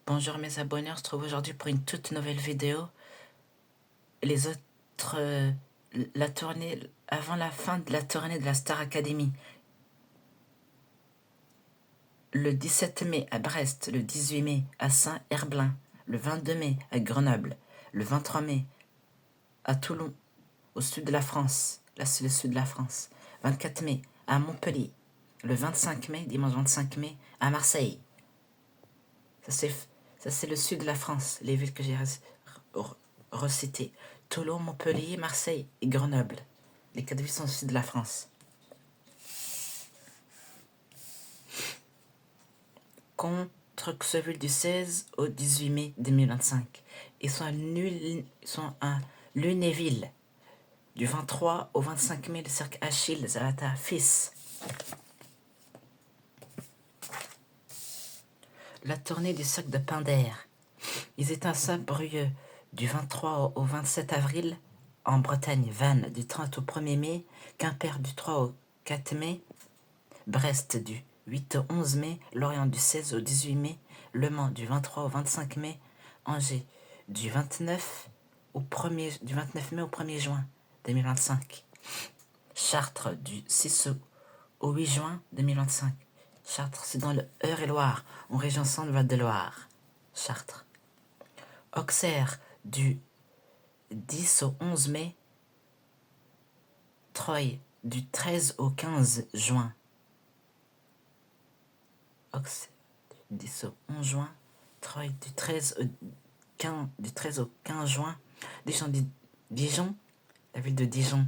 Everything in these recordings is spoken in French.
Bonjour mes abonnés, on se retrouve aujourd'hui pour une toute nouvelle vidéo. Les autres, la tournée, avant la fin de la tournée de la Star Academy. Le 17 mai à Brest, le 18 mai à Saint-Herblain, le 22 mai à Grenoble, le 23 mai à Toulon, au sud de la France. Là, c'est le sud de la France. 24 mai à Montpellier. Le 25 mai, dimanche 25 mai, à Marseille. Ça, c'est le sud de la France, les villes que j'ai recitées. Toulon, Montpellier, Marseille et Grenoble. Les 4 villes sont au sud de la France. Contre Xueville du 16 au 18 mai 2025. Ils sont à Lunéville. Du 23 au 25 mai, le cirque Achille Zavata, fils. La tournée du cirque de Pinder. Ils étaient à Saint-Brieuc du 23 au 27 avril, en Bretagne, Vannes du 30 au 1er mai, Quimper du 3 au 4 mai, Brest du 8 au 11 mai, Lorient du 16 au 18 mai, Le Mans du 23 au 25 mai, Angers du 29 mai au 1er juin 2025, Chartres du 6 au 8 juin 2025. Chartres, c'est dans le Eure-et-Loir, en région Centre-Val-de-Loire. Chartres. Auxerre du 10 au 11 mai. Troyes du 13 au 15 juin. Auxerre du 10 au 11 juin. Troyes du 13 au 15 juin. Dijon, la ville de Dijon,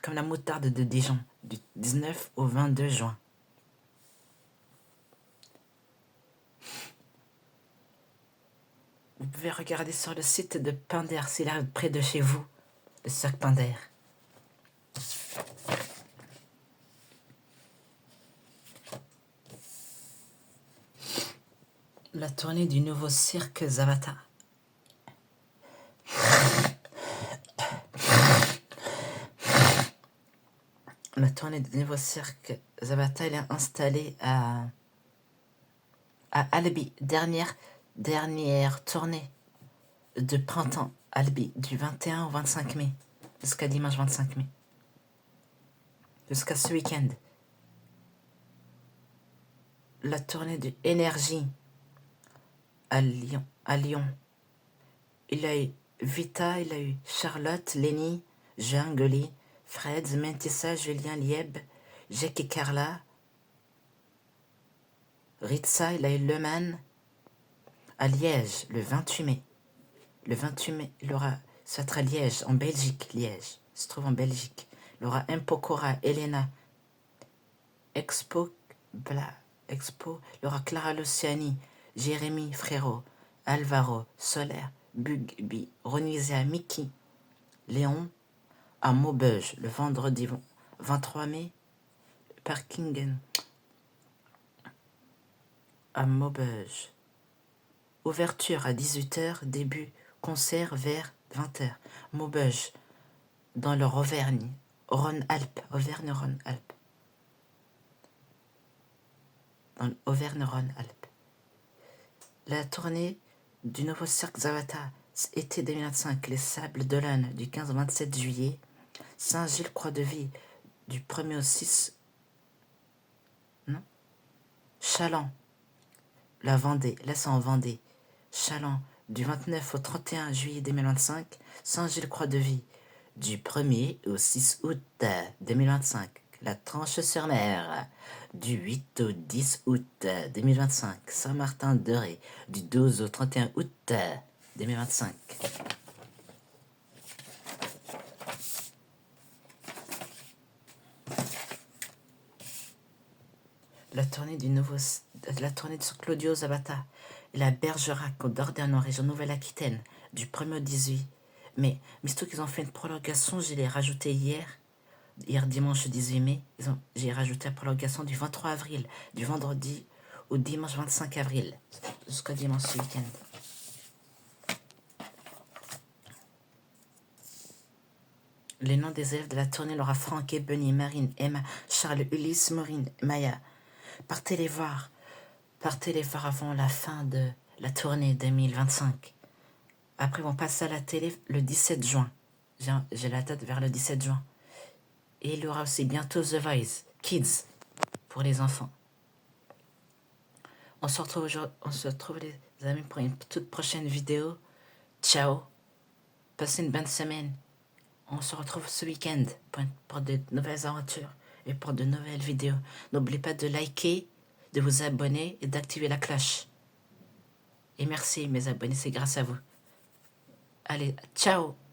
comme la moutarde de Dijon, du 19 au 22 juin. Vous pouvez regarder sur le site de Pinder, s'il est près de chez vous, le cirque Pinder. La tournée du nouveau cirque Zavata. La tournée du nouveau cirque Zavata, elle est installée à Albi. Dernière tournée de printemps, Albi, du 21 au 25 mai, jusqu'à dimanche 25 mai. Jusqu'à ce week-end. La tournée du Énergie à Lyon. Il a eu Vita, il a eu Charlotte, Lenny, Jean Goli, Fred, Mentissa, Julien Lieb, Jacques et Carla, Ritza, il a eu Le Man. À Liège, le 28 mai. Le 28 mai, il aura, ça sera à Liège, en Belgique, Liège, se trouve en Belgique. Il aura Impokora, Elena, Expo, il aura Clara Luciani, Jérémy Frérot, Alvaro, Solaire, Bugby, Ronisia, Mickey, Léon, à Maubeuge, le vendredi 23 mai, Parking à Maubeuge. Ouverture à 18h, début concert vers 20h. Maubeuge, dans le Auvergne, Rhône-Alpes, Auvergne-Rhône-Alpes. Dans l'Auvergne-Rhône-Alpes. La tournée du nouveau cirque Zavata, été 2025, les Sables d'Olonne, du 15 au 27 juillet. Saint-Gilles-Croix-de-Vie, du 1er au 6. Non. Chaland, la Vendée, là c'est en Vendée. Chaland, du 29 au 31 juillet 2025, Saint-Gilles-Croix-de-Vie, du 1er au 6 août 2025, La Tranche-sur-Mer, du 8 au 10 août 2025, Saint-Martin-de-Ré, du 12 au 31 août 2025. La tournée de Claudio Zabata et la Bergerac au Dordogne en région Nouvelle-Aquitaine du 1er au 18 mai. Mais surtout qu'ils ont fait une prolongation, je l'ai rajouté hier dimanche 18 mai. J'ai rajouté la prolongation du 23 avril, du vendredi au dimanche 25 avril, jusqu'au dimanche ce week-end. Les noms des élèves de la tournée, Laura, Franck, Ebony, Marine, Emma, Charles, Ulysse, Maureen, Maya. Partez les voir avant la fin de la tournée 2025. Après, on passe à la télé le 17 juin. J'ai la date vers le 17 juin. Et il y aura aussi bientôt The Voice Kids pour les enfants. On se retrouve les amis pour une toute prochaine vidéo. Ciao. Passez une bonne semaine. On se retrouve ce week-end pour de nouvelles aventures et pour de nouvelles vidéos. N'oubliez pas de liker, de vous abonner et d'activer la cloche. Et merci mes abonnés, c'est grâce à vous. Allez, ciao!